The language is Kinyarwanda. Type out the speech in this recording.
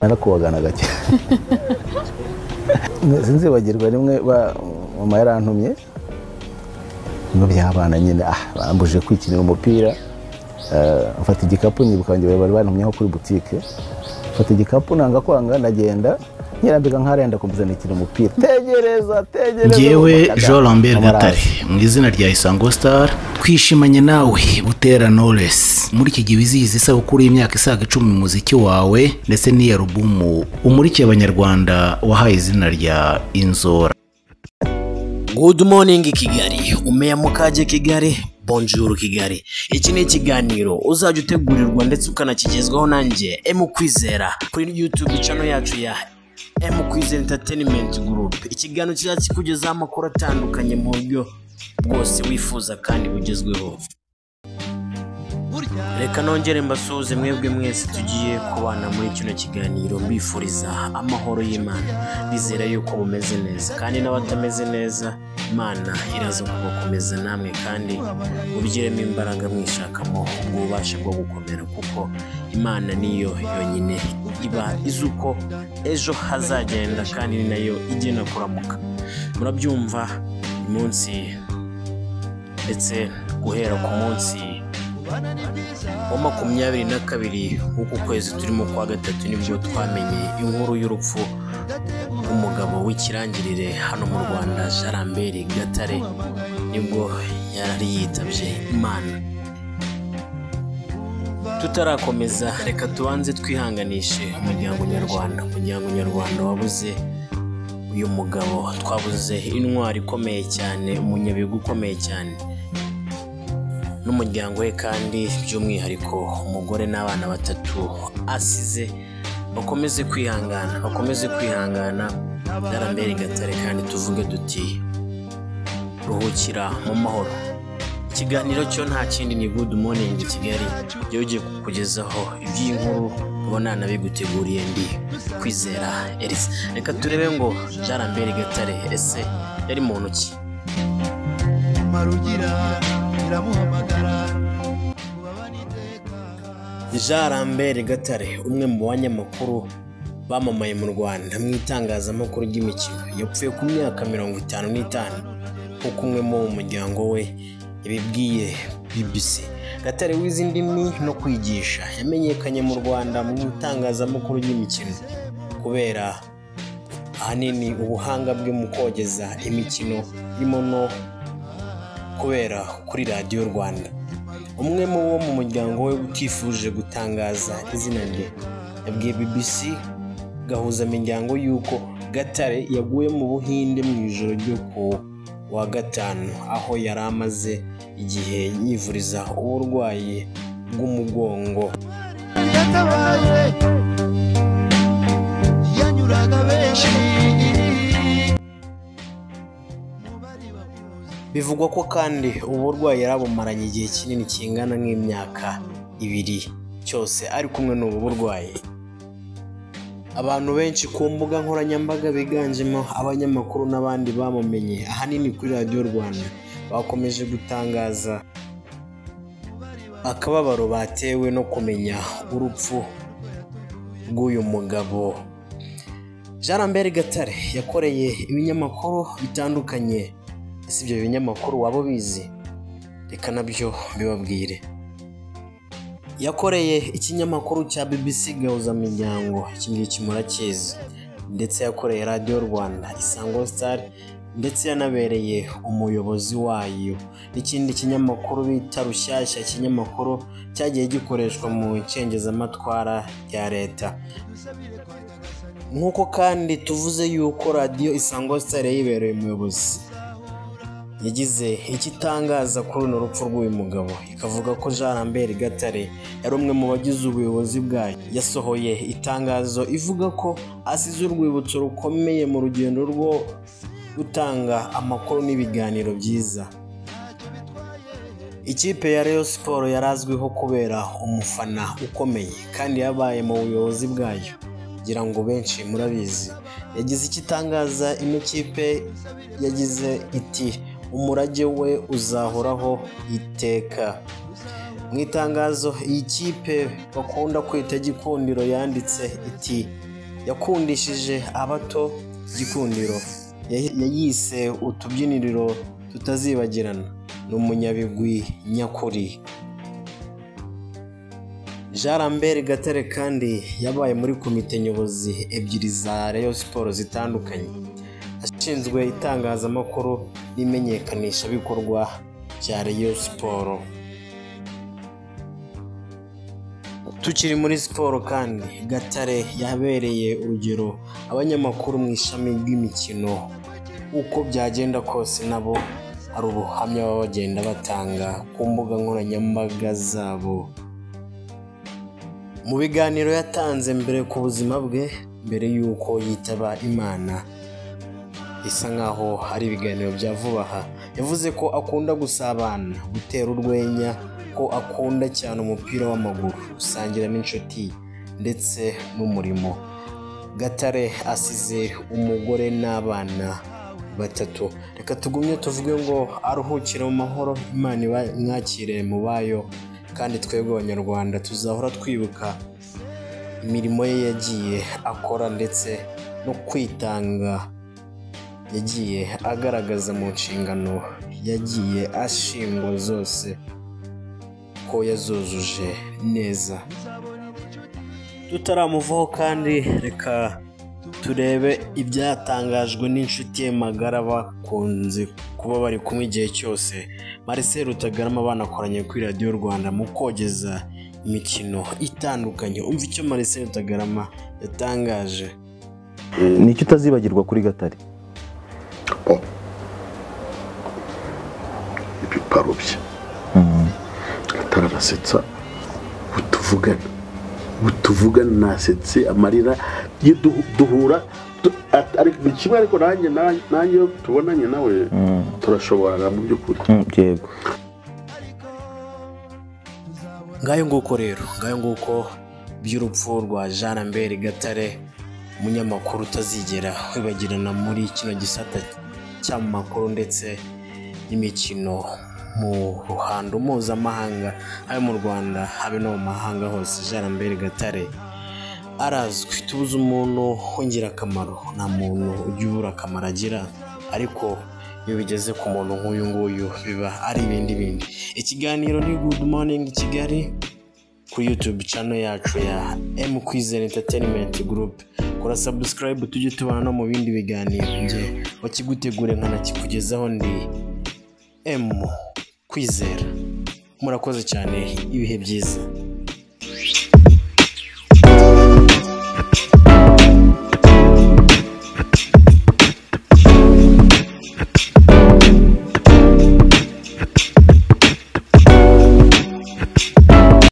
narakubagana gake sinzibagirwa rimwe mama yarantumye no byabana nyine bambuje kwikinira umupira mfata igikapu nibuka njye bari bantumyeho kuri boutique mfata igikapu nanga kwanga ndagenda nyirambika nkarenda kumuzanira umupira tegereza ngewe Jean Lambert Gatare mu izina rya Isango Star twishimanye nawe Butera Knowless muri iki gihe wizihiza isabukuru y'imyaka isaga 10 mu muziki wawe ndetse n'iya album umurikiye abanyarwanda wahaye izina rya Inzora. Good morning Kigali, umeya mukaje Kigali, bonjour Kigali. Iki ni ikiganiro uzajya utegurirwa ndetse ukanakigezwaho nanjye Kwizera kuri YouTube channel yacu ya Kwizera Entertainment Group. Ikiganiro kizakikugezaho amakuru atandukanye mu buryo bwose wifuza kandi bugezweho. Reka nongere mbasuhuze mwebwe mwese tugiye kubana muri kino kiganiro, mbifuriza amahoro y'Imana. Bizera yuko mumeze neza kandi n'abatameze neza Imana iraza kubakomeza namwe kandi mubigiremo imbaraga mwishakamo ububasha bwo gukomera, kuko Imana niyo yonyine iba izuko ejo hazagenda kandi ni nayo igena kuramuka. Murabyumva umunsi ndetse guhera ku munsi wa 22 uku kwezi turimo kwa gatatu nibwo twamenye inkuru y'urupfu umugabo w'ikirangirire hano mu Rwanda Jean Lambert Gatare, nibwo yari yitabye Imana. Tutarakomeza reka tubanze twihanganishe umuryango nyarwanda wabuze uyu mugabo. Twabuze intwari ikomeye cyane, umunyabigwi ukomeye cyane n'umuryango we, kandi by'umwihariko umugore n'abana batatu asize. Bakomeze kwihangana Jean Lambert Gatare, kandi tuvuge duti ruhukira mu mahoro. Ikiganiro cyo nta kindi ni Good Morning Kigali, giye ugiye kukugezaho iby'inkuru ubona nabiguteguriye ndi Kwizera Elisa. Reka turebe ngo Jean Lambert Gatare ese yari muntu ki? Jean Lambert Gatare, umwe mu banyamakuru bamamaye mu Rwanda mu itangazamakuru ry'imikino, yapfuye ku myaka 55 kuko umwe mu muryango we yabibwiye BBC. Gatare wize indimi no kwigisha, yamenyekanye mu Rwanda mu itangazamakuru ry'imikino kubera ahanini ubuhanga bwe mu kogeza imikino irimo no kubera kuri Radio Rwanda. Umwe mu bo mu muryango we utifuje gutangaza izina rye yabwiye BBC gahuza imiryango yuko Gatare yaguye mu Buhinde mu ijoro ryo ku wa gatanu, aho yari amaze igihe yivuriza uburwayi bw'umugongo. Bivugwa ko kandi uburwayi yarabumaranye igihe kinini kingana nk'imyaka 2 cyose ari kumwe n'ubu burwayi. Abantu benshi ku mbuga nkoranyambaga biganjemo abanyamakuru n'abandi bamumenye ahanini kuri Radio Rwanda bakomeje gutangaza akababaro batewe no kumenya urupfu rw'uyu mugabo. Jean Lambert Gatare yakoreye ibinyamakuru bitandukanye. Ese ibyo binyamakuru wabo bizi? Reka nabyo bibabwire. Yakoreye ikinyamakuru cya BBC gahuza imiryango, iki ngiki murakizi, ndetse yakoreye Radio Rwanda, Isango Star, ndetse yanabereye umuyobozi wayo. Ikindi kinyamakuru bita Rushyashya, ikinyamakuru cyagiye gikoreshwa mu icengezamatwara ya leta. Nkuko kandi tuvuze yuko Radio Isango Star yibereye umuyobozi, yagize ikitangaza kuri no rupfu rw'uyu mugabo, ikavuga ko Jean Lambert Gatare yari umwe mu bagize ubuyobozi bwayo. Yasohoye itangazo ivuga ko asize urwibutso rukomeye mu rugendo rwo gutanga amakuru n'ibiganiro byiza. Ikipe ya Rayon Sport yarazwiho kubera umufana ukomeye kandi yabaye mu buyobozi bwayo, kugira ngo benshi murabizi. Yagize ikitangaza ino kipe, yagize iti umurage we uzahoraho iteka. Mu itangazo iyi kipe bakunda kwita Gikundiro yanditse iti yakundishije abato igikundiro, yayise utubyiniriro tutazibagirana. Ni umunyabigwi nyakuri. Jean Lambert Gatare kandi yabaye muri komite nyobozi ebyiri za Rayon Sports zitandukanye, ashinzwe itangazamakuru n'imenyekanisha bikorwa bya Rayon Sports. Tukiri muri siporo kandi, Gatare yabereye urugero abanyamakuru mu ishami ry'imikino. Uko byagenda kose nabo hari ubuhamya baba bagenda batanga ku mbuga nkoranyambaga zabo. Mu biganiro yatanze mbere ku buzima bwe mbere y'uko yitaba Imana, bisa nkaho ari ibiganiro bya vuba aha, yavuze ko akunda gusabana, gutera urwenya, ko akunda cyane umupira w'amaguru, gusangira n'inshuti ndetse n'umurimo. Gatare asize umugore n'abana 3. Reka tugumye tuvuge ngo aruhukire mu mahoro, Imana imwakire mu bayo, kandi twebwe abanyarwanda tuzahora twibuka imirimo ye yagiye akora ndetse no kwitanga yagiye agaragaza mu nshingano yagiye ashingwa zose ko yazuzuje neza. Tutaramuvaho kandi, reka turebe ibyatangajwe n'inshuti ye magara bakunze kuba bari kumwe igihe cyose, Marcel Rutagarama, banakoranye kuri Radio Rwanda mu kogeza imikino itandukanye. Umva icyo Marcel Rutagarama yatangaje. Nicyo utazibagirwa kuri Gatare? Ibiparo bye. Gatare arasetsa, butuvugana nasetse, amarira duhura ari kimwe, ariko nanjye tubonanye nawe turashobora mu by'ukuri. Yego. Ngayo nguko rero, ngayo nguko by'urupfu rwa Jean Lambert Gatare, umunyamakuru utazigera wibagirana muri kino gisata cy'amakuru ndetse n'imikino mu ruhando mpuzamahanga, habe mu Rwanda habe no mu mahanga hose. Jean Lambert Gatare arazwi, tubuze umuntu w'ingirakamaro, nta muntu ujya ubura akamaro agira, ariko iyo bigeze ku muntu nk'uyu nguyu biba ari ibindi. Ikiganiro ni Good Morning Kigali kuri YouTube channel yacu ya M Kwizera Entertainment Group. Kora subscribe tujye tubana no mu bindi biganiro, nje wakigutegure nkanakikugezaho ndi M Kwizera. Murakoze cyane, ibihe byiza.